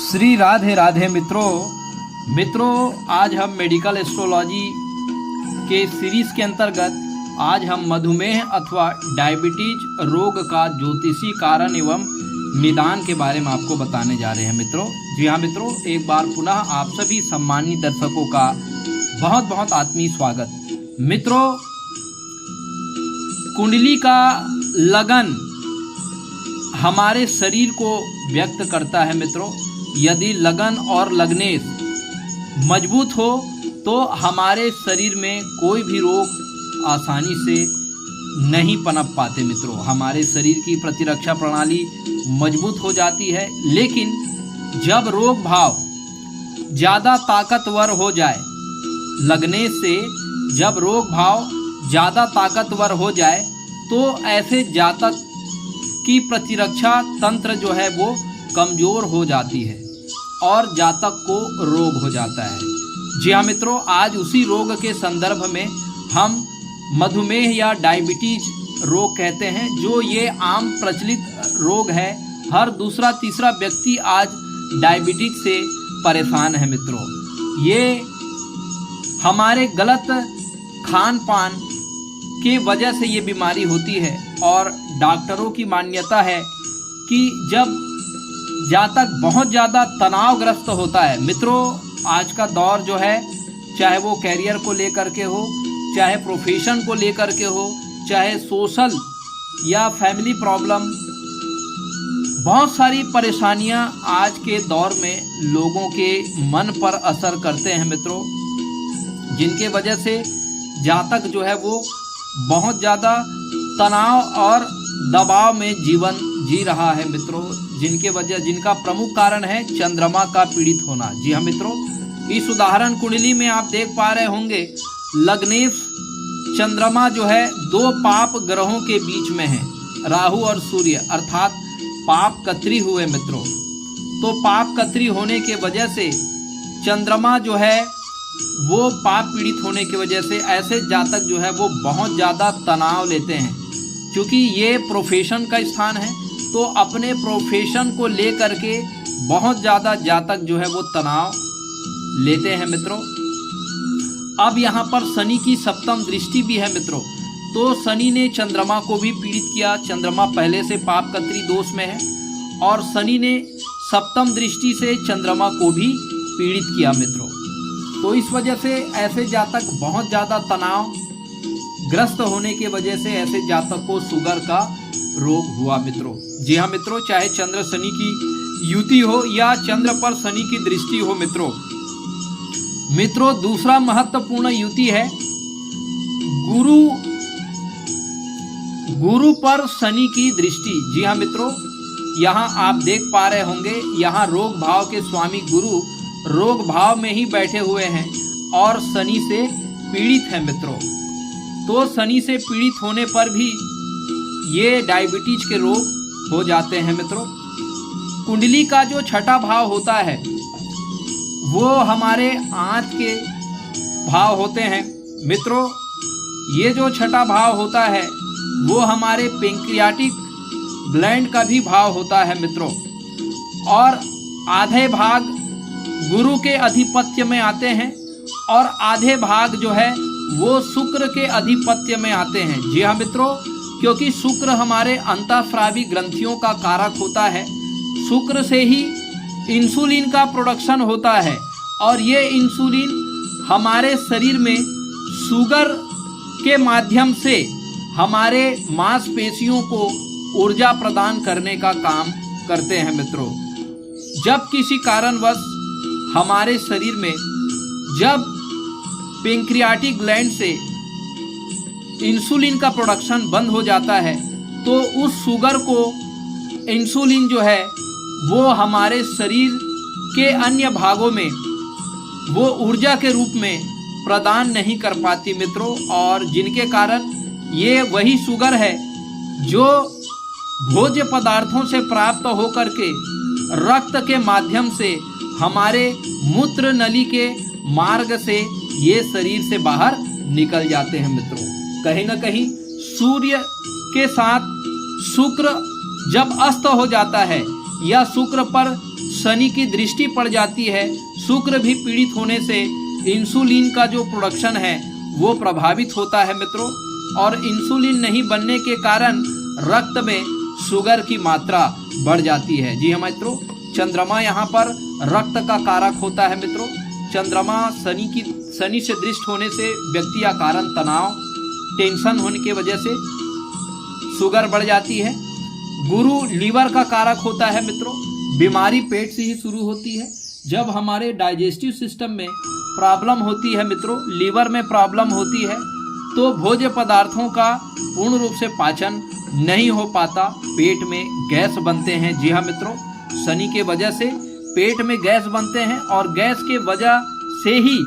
श्री राधे राधे मित्रों आज हम मेडिकल एस्ट्रोलॉजी के सीरीज के अंतर्गत आज हम मधुमेह अथवा डायबिटीज रोग का ज्योतिषी कारण एवं निदान के बारे में आपको बताने जा रहे हैं मित्रों। जी हाँ मित्रों, एक बार पुनः आप सभी सम्मानित दर्शकों का बहुत बहुत आत्मीय स्वागत। मित्रों, कुंडली का लगन हमारे शरीर को व्यक्त करता है मित्रों। यदि लगन और लग्नेश मजबूत हो तो हमारे शरीर में कोई भी रोग आसानी से नहीं पनप पाते मित्रों। हमारे शरीर की प्रतिरक्षा प्रणाली मजबूत हो जाती है, लेकिन जब रोग भाव ज़्यादा ताकतवर हो जाए, लगने से जब रोग भाव ज़्यादा ताकतवर हो जाए तो ऐसे जातक की प्रतिरक्षा तंत्र जो है वो कमज़ोर हो जाती है और जातक को रोग हो जाता है। जी हाँ मित्रों, आज उसी रोग के संदर्भ में हम मधुमेह या डायबिटीज रोग कहते हैं, जो ये आम प्रचलित रोग है। हर दूसरा तीसरा व्यक्ति आज डायबिटीज से परेशान है मित्रों। ये हमारे गलत खान पान के वजह से ये बीमारी होती है और डॉक्टरों की मान्यता है कि जब जातक बहुत ज़्यादा तनावग्रस्त होता है मित्रों, आज का दौर जो है, चाहे वो कैरियर को लेकर के हो, चाहे प्रोफेशन को लेकर के हो, चाहे सोशल या फैमिली प्रॉब्लम, बहुत सारी परेशानियां आज के दौर में लोगों के मन पर असर करते हैं मित्रों, जिनके वजह से जातक जो है वो बहुत ज़्यादा तनाव और दबाव में जीवन जी रहा है मित्रों, जिनका प्रमुख कारण है चंद्रमा का पीड़ित होना। जी हाँ मित्रों, इस उदाहरण कुंडली में आप देख पा रहे होंगे, लग्नेश चंद्रमा जो है दो पाप ग्रहों के बीच में है, राहु और सूर्य, अर्थात पाप कत्री हुए मित्रों। तो पाप कत्री होने के वजह से चंद्रमा जो है वो पाप पीड़ित होने की वजह से ऐसे जातक जो है वो बहुत ज़्यादा तनाव लेते हैं। क्योंकि ये प्रोफेशन का स्थान है, तो अपने प्रोफेशन को लेकर के बहुत ज़्यादा जातक जो है वो तनाव लेते हैं मित्रों। अब यहाँ पर शनि की सप्तम दृष्टि भी है मित्रों, तो शनि ने चंद्रमा को भी पीड़ित किया। चंद्रमा पहले से पाप कत्री दोष में है और शनि ने सप्तम दृष्टि से चंद्रमा को भी पीड़ित किया मित्रों। तो इस वजह से ऐसे जातक बहुत ज़्यादा तनाव ग्रस्त होने के वजह से ऐसे जातक को शुगर का रोग हुआ मित्रों। जी हाँ मित्रों, चाहे चंद्र शनि की युति हो या चंद्र पर शनि की दृष्टि हो मित्रों, दूसरा महत्वपूर्ण युति है गुरु पर शनि की दृष्टि। जी हाँ मित्रों, यहाँ आप देख पा रहे होंगे, यहाँ रोग भाव के स्वामी गुरु रोग भाव में ही बैठे हुए हैं और शनि से पीड़ित है मित्रों। तो शनि से पीड़ित होने पर भी ये डायबिटीज के रोग हो जाते हैं मित्रों। कुंडली का जो छठा भाव होता है वो हमारे आंत के भाव होते हैं मित्रों। ये जो छठा भाव होता है वो हमारे पेंक्रियाटिक ग्लैंड का भी भाव होता है मित्रों, और आधे भाग गुरु के अधिपत्य में आते हैं और आधे भाग जो है वो शुक्र के अधिपत्य में आते हैं। जी हाँ मित्रों, क्योंकि शुक्र हमारे अंतःस्रावी ग्रंथियों का कारक होता है। शुक्र से ही इंसुलिन का प्रोडक्शन होता है और ये इंसुलिन हमारे शरीर में शुगर के माध्यम से हमारे मांसपेशियों को ऊर्जा प्रदान करने का काम करते हैं मित्रों। जब किसी कारणवश हमारे शरीर में जब पेंक्रियाटिक ग्लैंड से इंसुलिन का प्रोडक्शन बंद हो जाता है तो उस शुगर को इंसुलिन जो है वो हमारे शरीर के अन्य भागों में वो ऊर्जा के रूप में प्रदान नहीं कर पाती मित्रों, और जिनके कारण ये वही शुगर है जो भोज्य पदार्थों से प्राप्त होकर के रक्त के माध्यम से हमारे मूत्र नली के मार्ग से ये शरीर से बाहर निकल जाते हैं मित्रों। कहीं ना कहीं सूर्य के साथ शुक्र जब अस्त हो जाता है या शुक्र पर शनि की दृष्टि पड़ जाती है, शुक्र भी पीड़ित होने से इंसुलिन का जो प्रोडक्शन है वो प्रभावित होता है मित्रों, और इंसुलिन नहीं बनने के कारण रक्त में शुगर की मात्रा बढ़ जाती है। जी हाँ मित्रों, चंद्रमा यहाँ पर रक्त का कारक होता है मित्रों। चंद्रमा शनि से दृष्ट होने से व्यक्ति या कारण तनाव, टेंशन होने की वजह से शुगर बढ़ जाती है। गुरु लीवर का कारक होता है मित्रों। बीमारी पेट से ही शुरू होती है। जब हमारे डाइजेस्टिव सिस्टम में प्रॉब्लम होती है मित्रों, लीवर में प्रॉब्लम होती है, तो भोज्य पदार्थों का पूर्ण रूप से पाचन नहीं हो पाता, पेट में गैस बनते हैं। जी हाँ मित्रों, शनि के वजह से पेट में गैस बनते हैं और गैस के वजह से ही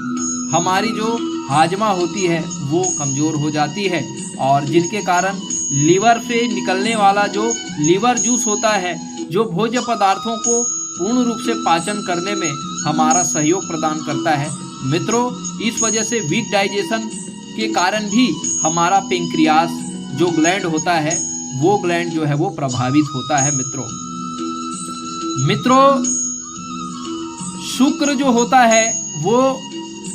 हमारी जो हाजमा होती है वो कमज़ोर हो जाती है, और जिनके कारण लीवर से निकलने वाला जो लीवर जूस होता है, जो भोज्य पदार्थों को पूर्ण रूप से पाचन करने में हमारा सहयोग प्रदान करता है मित्रों। इस वजह से वीक डाइजेशन के कारण भी हमारा पेंक्रियास जो ग्लैंड होता है, वो ग्लैंड जो है वो प्रभावित होता है मित्रों। शुक्र जो होता है वो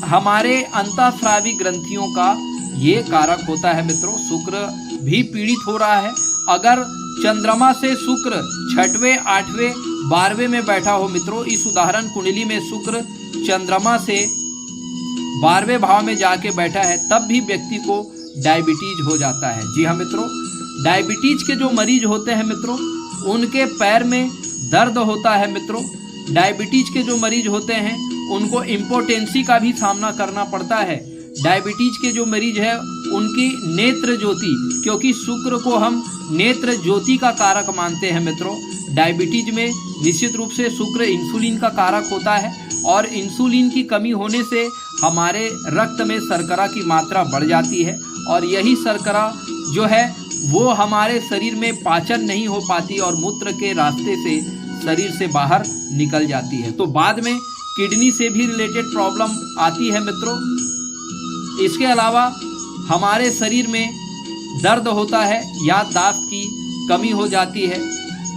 हमारे अंतःस्रावी ग्रंथियों का ये कारक होता है मित्रों। शुक्र भी पीड़ित हो रहा है। अगर चंद्रमा से शुक्र 6वें, 8वें, 12वें में बैठा हो मित्रों, इस उदाहरण कुंडली में शुक्र चंद्रमा से 12वें भाव में जाके बैठा है, तब भी व्यक्ति को डायबिटीज हो जाता है। जी हाँ मित्रों, डायबिटीज के जो मरीज होते हैं मित्रों, उनके पैर में दर्द होता है मित्रों। डायबिटीज के जो मरीज होते हैं उनको इम्पोटेंसी का भी सामना करना पड़ता है। डायबिटीज के जो मरीज है उनकी नेत्र ज्योति, क्योंकि शुक्र को हम नेत्र ज्योति का कारक मानते हैं मित्रों। डायबिटीज में निश्चित रूप से शुक्र इंसुलिन का कारक होता है, और इंसुलिन की कमी होने से हमारे रक्त में शर्करा की मात्रा बढ़ जाती है, और यही शर्करा जो है वो हमारे शरीर में पाचन नहीं हो पाती और मूत्र के रास्ते से शरीर से बाहर निकल जाती है। तो बाद में किडनी से भी रिलेटेड प्रॉब्लम आती है मित्रों। इसके अलावा हमारे शरीर में दर्द होता है, याददाश्त की कमी हो जाती है,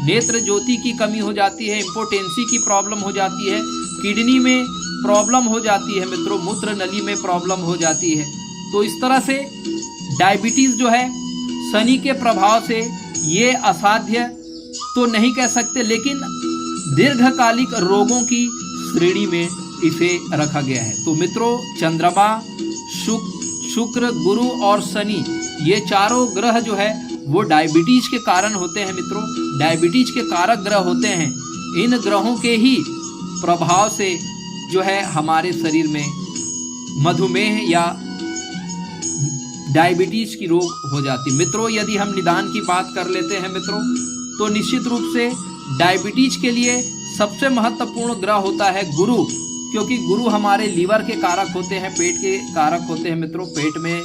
नेत्र ज्योति की कमी हो जाती है, इम्पोटेंसी की प्रॉब्लम हो जाती है, किडनी में प्रॉब्लम हो जाती है मित्रों, मूत्र नली में प्रॉब्लम हो जाती है। तो इस तरह से डायबिटीज़ जो है शनि के प्रभाव से ये असाध्य तो नहीं कह सकते, लेकिन दीर्घकालिक रोगों की श्रेणी में इसे रखा गया है। तो मित्रों, चंद्रमा, शुक्र, गुरु और शनि, ये चारों ग्रह जो है वो डायबिटीज के कारण होते हैं मित्रों। डायबिटीज के कारक ग्रह होते हैं। इन ग्रहों के ही प्रभाव से जो है हमारे शरीर में मधुमेह या डायबिटीज की रोग हो जाती। मित्रों, यदि हम निदान की बात कर लेते हैं मित्रों, तो निश्चित रूप से डायबिटीज के लिए सबसे महत्वपूर्ण ग्रह होता है गुरु, क्योंकि गुरु हमारे लीवर के कारक होते हैं, पेट के कारक होते हैं मित्रों। पेट में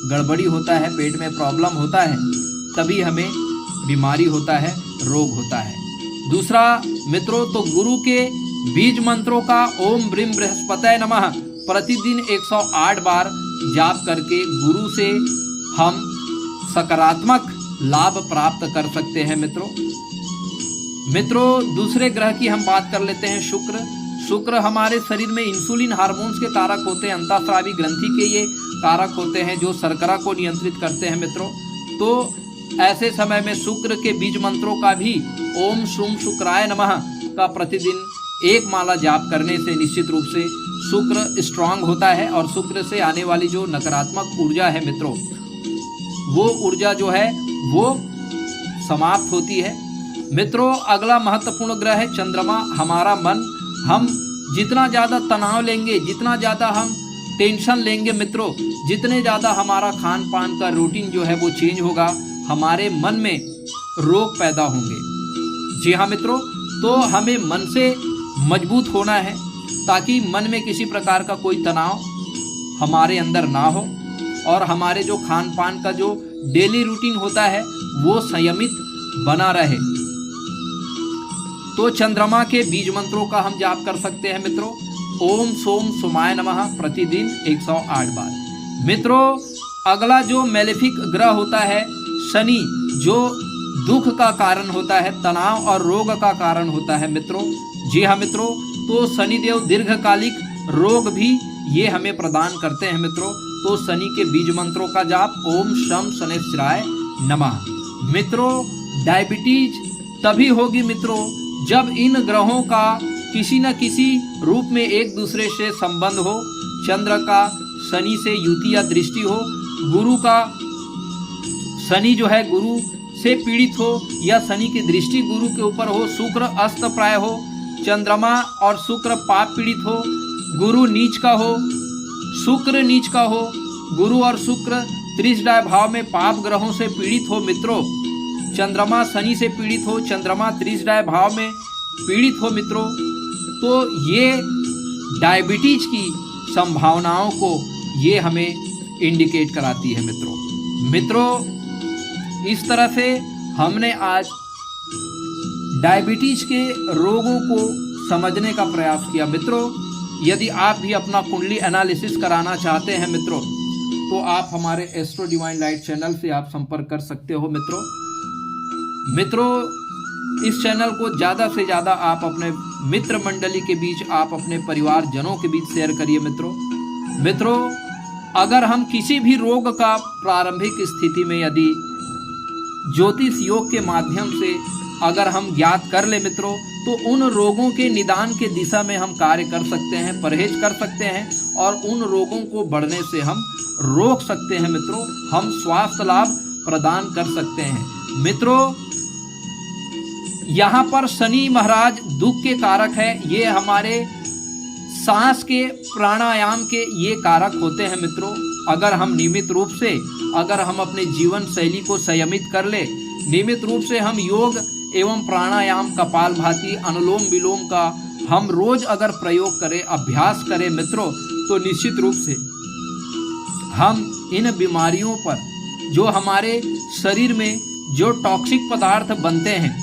गड़बड़ी होता है, पेट में प्रॉब्लम होता है, तभी हमें बीमारी होता है, रोग होता है। दूसरा मित्रों, तो गुरु के बीज मंत्रों का ओम ब्रीम बृहस्पतये नमः प्रतिदिन 108 बार जाप करके गुरु से हम सकारात्मक लाभ प्राप्त कर सकते हैं मित्रों। दूसरे ग्रह की हम बात कर लेते हैं, शुक्र हमारे शरीर में इंसुलिन हार्मोन्स के कारक होते हैं, अंतःस्रावी ग्रंथि के ये कारक होते हैं जो शर्करा को नियंत्रित करते हैं मित्रों। तो ऐसे समय में शुक्र के बीज मंत्रों का भी ओम शुम शुक्राय नमः का प्रतिदिन 1 माला जाप करने से निश्चित रूप से शुक्र स्ट्रांग होता है, और शुक्र से आने वाली जो नकारात्मक ऊर्जा है मित्रों, वो ऊर्जा जो है वो समाप्त होती है मित्रों। अगला महत्वपूर्ण ग्रह है चंद्रमा, हमारा मन। हम जितना ज़्यादा तनाव लेंगे, जितना ज़्यादा हम टेंशन लेंगे मित्रों, जितने ज़्यादा हमारा खान पान का रूटीन जो है वो चेंज होगा, हमारे मन में रोग पैदा होंगे। जी हाँ मित्रों, तो हमें मन से मजबूत होना है ताकि मन में किसी प्रकार का कोई तनाव हमारे अंदर ना हो, और हमारे जो खान पान का जो डेली रूटीन होता है वो संयमित बना रहे। तो चंद्रमा के बीज मंत्रों का हम जाप कर सकते हैं मित्रों, ओम सोम सोमाय नमः प्रतिदिन 108 बार। मित्रों, अगला जो मैलेफिक ग्रह होता है शनि, जो दुख का कारण होता है, तनाव और रोग का कारण होता है मित्रों। जी हाँ मित्रों, तो शनिदेव दीर्घकालिक रोग भी ये हमें प्रदान करते हैं मित्रों। तो शनि के बीज मंत्रों का जाप ओम शम शनैश्चराय नमः। मित्रों, डायबिटीज तभी होगी मित्रों जब इन ग्रहों का किसी न किसी रूप में एक दूसरे से संबंध हो। चंद्र का शनि से युति या दृष्टि हो, गुरु का शनि जो है गुरु से पीड़ित हो या शनि की दृष्टि गुरु के ऊपर हो, शुक्र अस्त प्राय हो, चंद्रमा और शुक्र पाप पीड़ित हो, गुरु नीच का हो, शुक्र नीच का हो, गुरु और शुक्र त्रिशडाय भाव में पाप ग्रहों से पीड़ित हो मित्रों, चंद्रमा शनि से पीड़ित हो, चंद्रमा त्रिशडाय भाव में पीड़ित हो मित्रों, तो ये डायबिटीज की संभावनाओं को ये हमें इंडिकेट कराती है मित्रों। इस तरह से हमने आज डायबिटीज के रोगों को समझने का प्रयास किया मित्रों। यदि आप भी अपना कुंडली एनालिसिस कराना चाहते हैं मित्रों, तो आप हमारे एस्ट्रो डिवाइन लाइट चैनल से आप संपर्क कर सकते हो मित्रों। इस चैनल को ज़्यादा से ज़्यादा आप अपने मित्र मंडली के बीच, आप अपने परिवारजनों के बीच शेयर करिए मित्रों। अगर हम किसी भी रोग का प्रारंभिक स्थिति में यदि ज्योतिष योग के माध्यम से अगर हम ज्ञात कर ले मित्रों, तो उन रोगों के निदान के दिशा में हम कार्य कर सकते हैं, परहेज कर सकते हैं और उन रोगों को बढ़ने से हम रोक सकते हैं मित्रों। हम स्वास्थ्य लाभ प्रदान कर सकते हैं मित्रों। यहाँ पर शनि महाराज दुख के कारक है, ये हमारे सांस के प्राणायाम के ये कारक होते हैं मित्रों। अगर हम नियमित रूप से अगर हम अपने जीवन शैली को संयमित कर ले, नियमित रूप से हम योग एवं प्राणायाम, कपालभाति, अनुलोम विलोम का हम रोज अगर प्रयोग करें, अभ्यास करें मित्रों, तो निश्चित रूप से हम इन बीमारियों पर, जो हमारे शरीर में जो टॉक्सिक पदार्थ बनते हैं,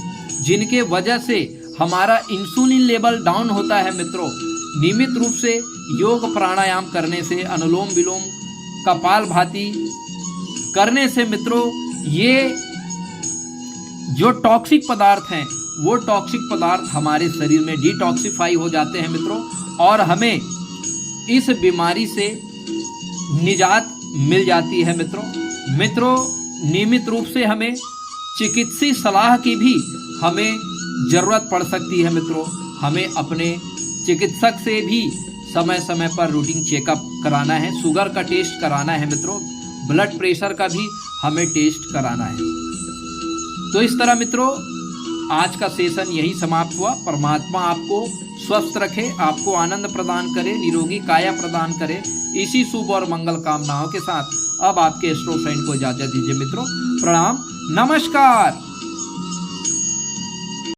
जिनके वजह से हमारा इंसुलिन लेवल डाउन होता है मित्रों, नियमित रूप से योग प्राणायाम करने से, अनुलोम विलोम, कपालभाति करने से मित्रों, ये जो टॉक्सिक पदार्थ हैं वो टॉक्सिक पदार्थ हमारे शरीर में डिटॉक्सिफाई हो जाते हैं मित्रों, और हमें इस बीमारी से निजात मिल जाती है मित्रों। नियमित रूप से हमें चिकित्सीय सलाह की भी हमें ज़रूरत पड़ सकती है मित्रों। हमें अपने चिकित्सक से भी समय समय पर रूटीन चेकअप कराना है, शुगर का टेस्ट कराना है मित्रों, ब्लड प्रेशर का भी हमें टेस्ट कराना है। तो इस तरह मित्रों आज का सेशन यही समाप्त हुआ। परमात्मा आपको स्वस्थ रखे, आपको आनंद प्रदान करे, निरोगी काया प्रदान करे। इसी शुभ और मंगल कामनाओं के साथ अब आपके एस्ट्रो फ्रेंड को इजाजत दीजिए मित्रों। प्रणाम, नमस्कार।